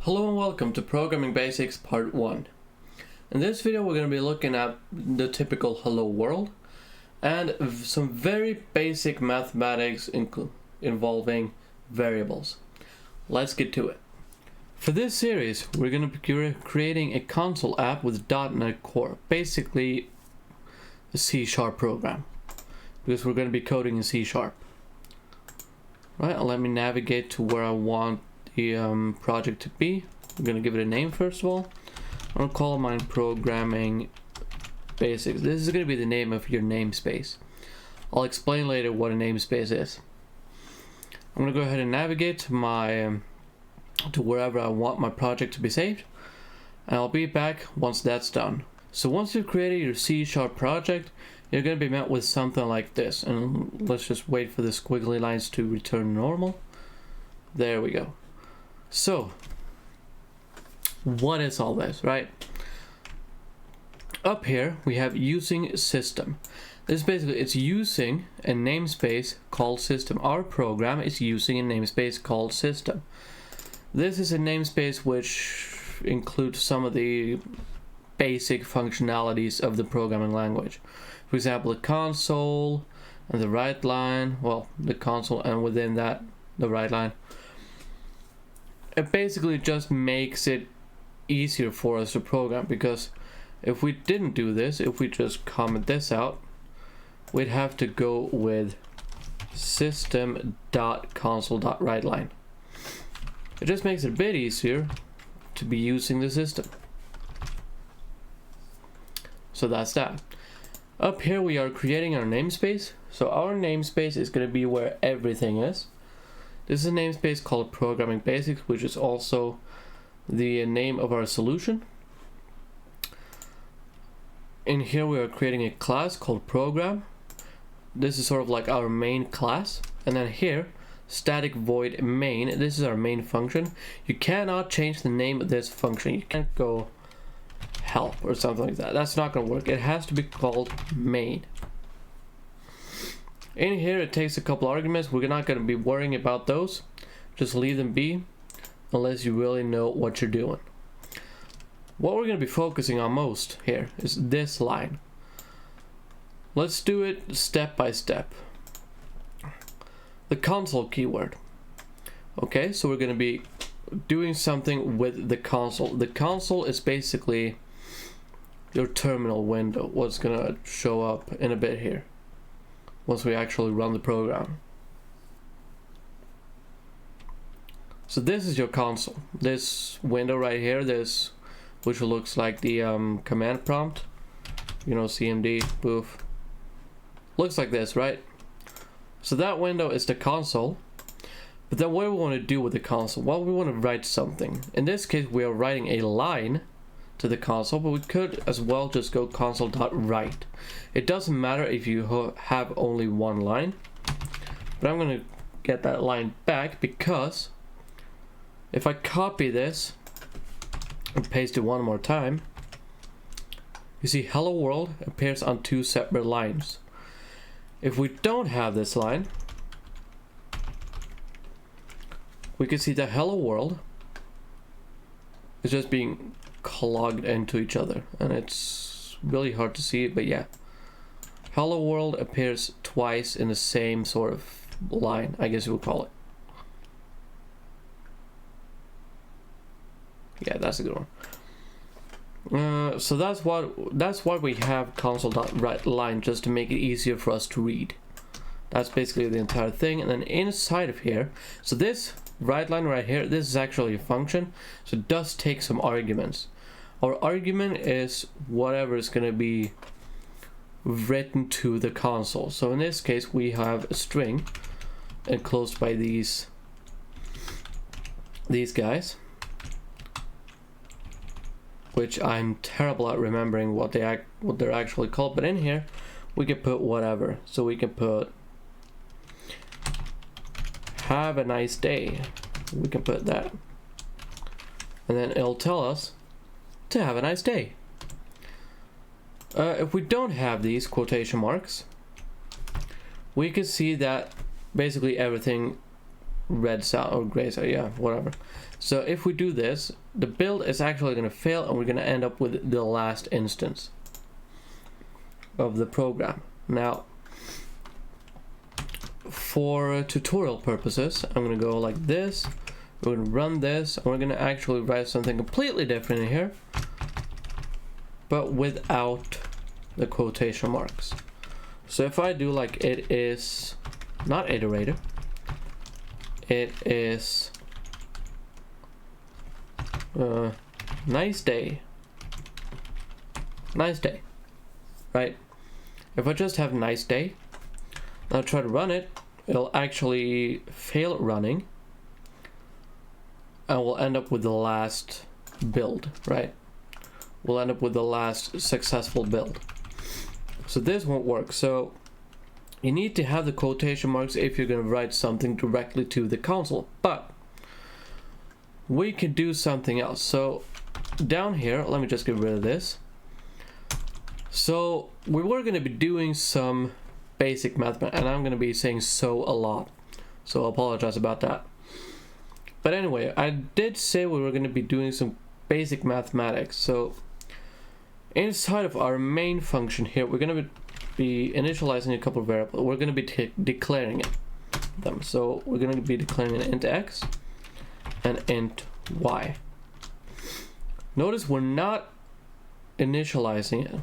Hello and welcome to Programming Basics Part 1. In this video we're going to be looking at the typical hello world and some very basic mathematics involving variables. Let's get to it. For this series we're going to be creating a console app with .NET Core, basically a C# program, because we're going to be coding in C#. Right, let me navigate to where I want the project to be. I'm going to give it a name first of all. I'm going to call mine Programming Basics. This is going to be the name of your namespace. I'll explain later what a namespace is. I'm going to go ahead and navigate to my to wherever I want my project to be saved, and I'll be back once that's done. So once you've created your C# project, you're going to be met with something like this, and let's just wait for the squiggly lines to return normal. There we go. So what is all this, right? Up here we have using system. This basically, it's using a namespace called system. Our program is using a namespace called system. This is a namespace which includes some of the basic functionalities of the programming language. For example, the console and the write line, well, the console and within that the write line. It basically just makes it easier for us to program, because if we didn't do this, if we just comment this out, we'd have to go with system.console.writeLine. It just makes it a bit easier to be using the system. So that's that. Up here we are creating our namespace. So our namespace is going to be where everything is. This is a namespace called Programming Basics, which is also the name of our solution. In here we are creating a class called Program. This is sort of like our main class. And then here, static void main. This is our main function. You cannot change the name of this function. You can't go help or something like that. That's not going to work. It has to be called main. In here it takes a couple arguments. We're not going to be worrying about those. Just leave them be unless you really know what you're doing. What we're going to be focusing on most here is this line. Let's do it step by step. The console keyword. Okay, so we're going to be doing something with the console. The console is basically your terminal window, what's going to show up in a bit here once we actually run the program. So this is your console. This window right here, this, which looks like the command prompt, you know, CMD, boof, looks like this, right? So that window is the console. But then what do we want to do with the console? Well, we want to write something. In this case, we are writing a line to the console, but we could as well just go console.write. It doesn't matter if you have only one line, but I'm going to get that line back, because if I copy this and paste it one more time, you see hello world appears on two separate lines. If we don't have this line, we can see the hello world is just being clogged into each other, and it's really hard to see it, but yeah, hello world appears twice in the same sort of line, I guess you would call it. Yeah, that's a good one. So that's why we have console.writeLine, just to make it easier for us to read. That's basically the entire thing. And then inside of here, so this write line right here, this is actually a function, so it does take some arguments. Our argument is whatever is going to be written to the console. So in this case we have a string enclosed by these guys, which I'm terrible at remembering what they're actually called, but in here we can put whatever. So we can put have a nice day. We can put that, and then it'll tell us to have a nice day. If we don't have these quotation marks, we can see that basically everything reds out or grays out, yeah, whatever. So if we do this, the build is actually going to fail and we're going to end up with the last instance of the program. Now, for tutorial purposes, I'm going to go like this. We're going to run this and we're going to actually write something completely different in here, but without the quotation marks. So if I do like it is not iterator, it is nice day, right? If I just have nice day, I'll try to run it, it'll actually fail running and we'll end up with the last build, right? We'll end up with the last successful build. So this won't work. So you need to have the quotation marks if you're going to write something directly to the console, but we can do something else. So down here, let me just get rid of this. So we were going to be doing some basic math, and I'm going to be saying so a lot, so I apologize about that. But anyway, I did say we were going to be doing some basic mathematics. So inside of our main function here, we're going to be initializing a couple of variables. We're going to be declaring them. So we're going to be declaring an int x and int y. Notice we're not initializing it.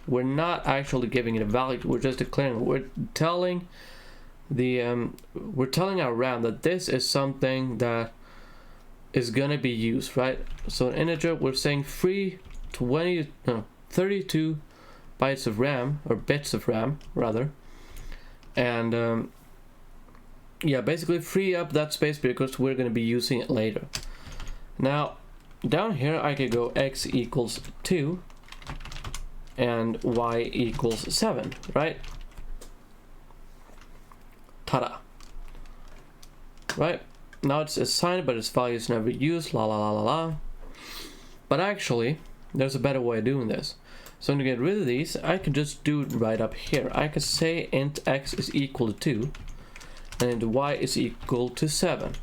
We're not actually giving it a value. We're just declaring it. We're telling our RAM that this is something that is gonna be used, right? So an integer, we're saying free 32 bytes of RAM, or bits of RAM rather, and yeah, basically free up that space because we're gonna be using it later. Now down here I could go x equals 2 and y equals 7, right? Ta-da. Right? Now it's assigned, but its value is never used, la la la la la. But actually, there's a better way of doing this. So to get rid of these, I can just do it right up here. I could say int x is equal to 2 and int y is equal to 7.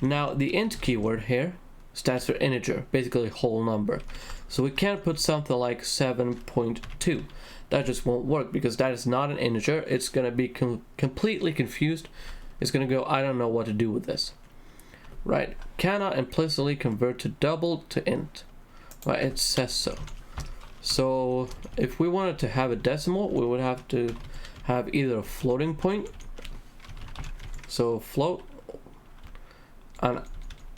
Now the int keyword here stands for integer, basically a whole number. So we can't put something like 7.2. That just won't work because that is not an integer. It's going to be completely confused. It's going to go, I don't know what to do with this. Right? Cannot implicitly convert to double to int. Right? It says so. So if we wanted to have a decimal, we would have to have either a floating point. So float. And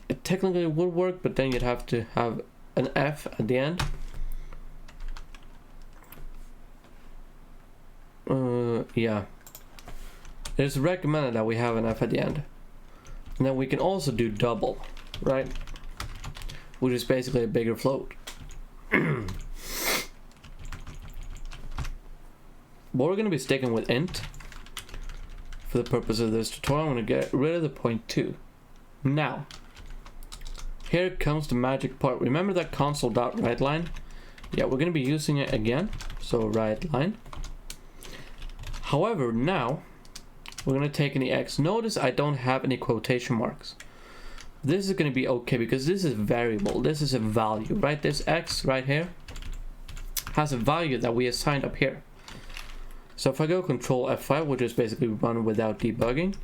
it technically would work, but then you'd have to have an F at the end. Yeah. It's recommended that we have an F at the end. And then we can also do double, right? Which is basically a bigger float. But we're going to be sticking with int. For the purpose of this tutorial, I'm going to get rid of the 0.2. Now, here comes the magic part. Remember that console.writeLine? Yeah, we're going to be using it again. So writeLine. However, now we're going to take any x. Notice I don't have any quotation marks. This is going to be okay because this is variable. This is a value, right? This x right here has a value that we assigned up here. So if I go Control F5, which is basically run without debugging,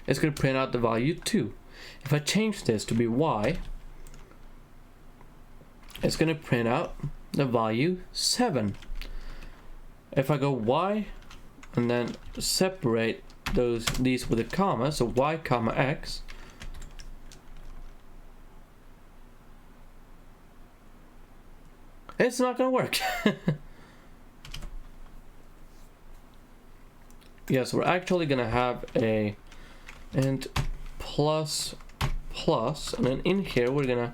it's going to print out the value 2. If I change this to be y, it's going to print out the value 7. If I go y and then separate these with a comma, so y comma x, it's not going to work. Yes, we're actually going to have a int plus and then in here we're going to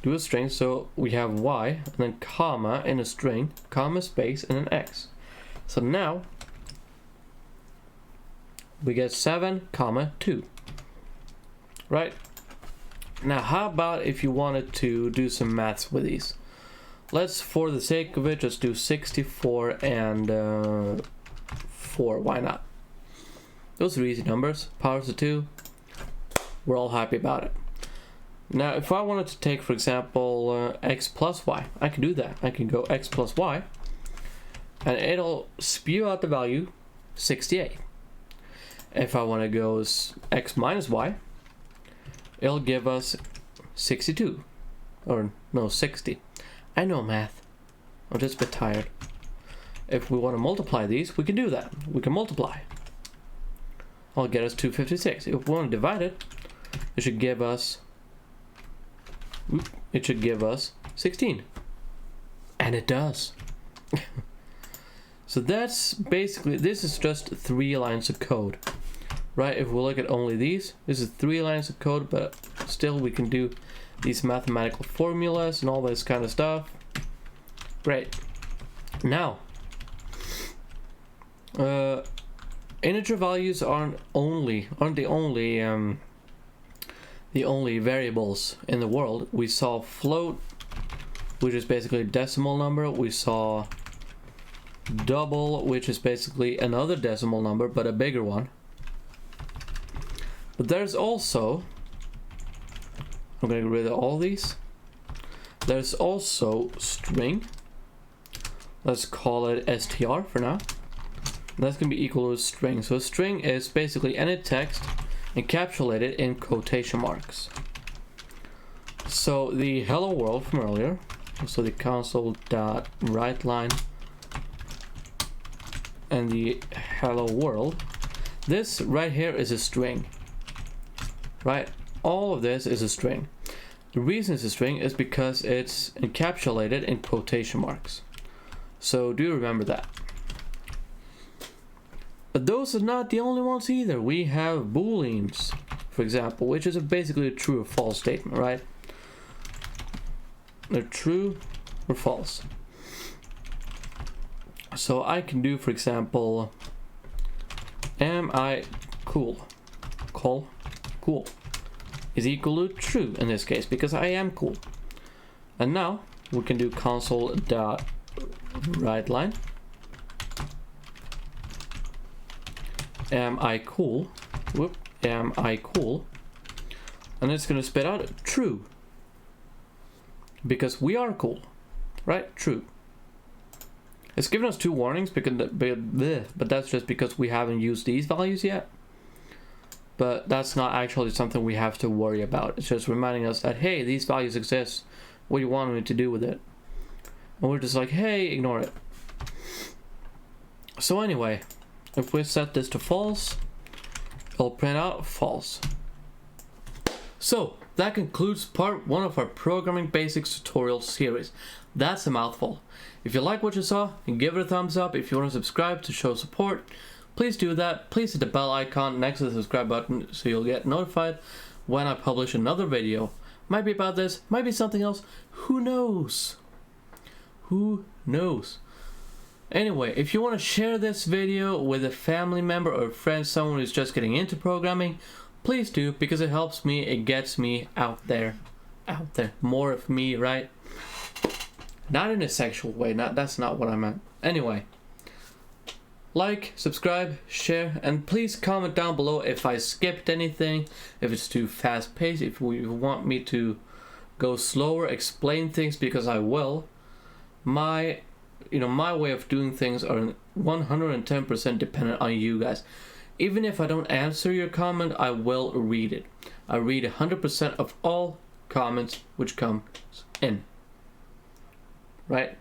do a string. So we have y and then comma in a string, comma space and an x. So now we get 7 comma 2, right? Now how about if you wanted to do some maths with these? Let's, for the sake of it, just do 64 and 4. Why not? Those are easy numbers. Powers of 2, we're all happy about it. Now, if I wanted to take, for example, x plus y, I can do that. I can go x plus y, and it'll spew out the value 68. If I want to go x minus y, it'll give us 62. Or, no, 60. I know math. I'm just a bit tired. If we want to multiply these, we can do that. We can multiply. I'll get us 256. If we want to divide it, it should give us 16. And it does. So that's basically, this is just 3 lines of code. Right, if we look at only these, this is 3 lines of code, but still we can do these mathematical formulas and all this kind of stuff. Great. Now, integer values aren't the only variables in the world. We saw float, which is basically a decimal number. We saw double, which is basically another decimal number, but a bigger one. But there's also, I'm gonna get rid of all these. There's also string. Let's call it str for now. That's gonna be equal to string. So a string is basically any text encapsulated in quotation marks. So the hello world from earlier, so the console.writeLine and the hello world, this right here is a string, right? All of this is a string. The reason it's a string is because it's encapsulated in quotation marks. So do remember that. But those are not the only ones either. We have booleans, for example, which is basically a true or false statement, right? They're true or false. So I can do, for example, am I cool? Cool is equal to true in this case, because I am cool. And now we can do console.writeLine. Am I cool? Am I cool? And it's going to spit out true. Because we are cool. Right? True. It's given us 2 warnings, but that's just because we haven't used these values yet. But that's not actually something we have to worry about. It's just reminding us that, hey, these values exist. What do you want me to do with it? And we're just like, hey, ignore it. So anyway, if we set this to false, it'll print out false. So that concludes part 1 of our Programming Basics tutorial series. That's a mouthful. If you like what you saw, give it a thumbs up. If you want to subscribe to show support, please do that. Please hit the bell icon next to the subscribe button so you'll get notified when I publish another video. Might be about this, might be something else. Who knows? Who knows? Anyway, if you want to share this video with a family member or a friend, someone who's just getting into programming, please do, because it helps me, it gets me out there. More of me, right? Not in a sexual way, that's not what I meant. Anyway, like, subscribe, share, and please comment down below if I skipped anything, if it's too fast paced, if you want me to go slower, explain things, because I will. My way of doing things are 110% dependent on you guys. Even if I don't answer your comment, I will read it. I read 100% of all comments which come in. Right?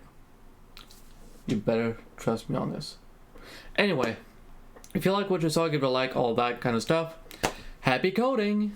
You better trust me on this. Anyway, if you like what you saw, give it a like, all that kind of stuff. Happy coding!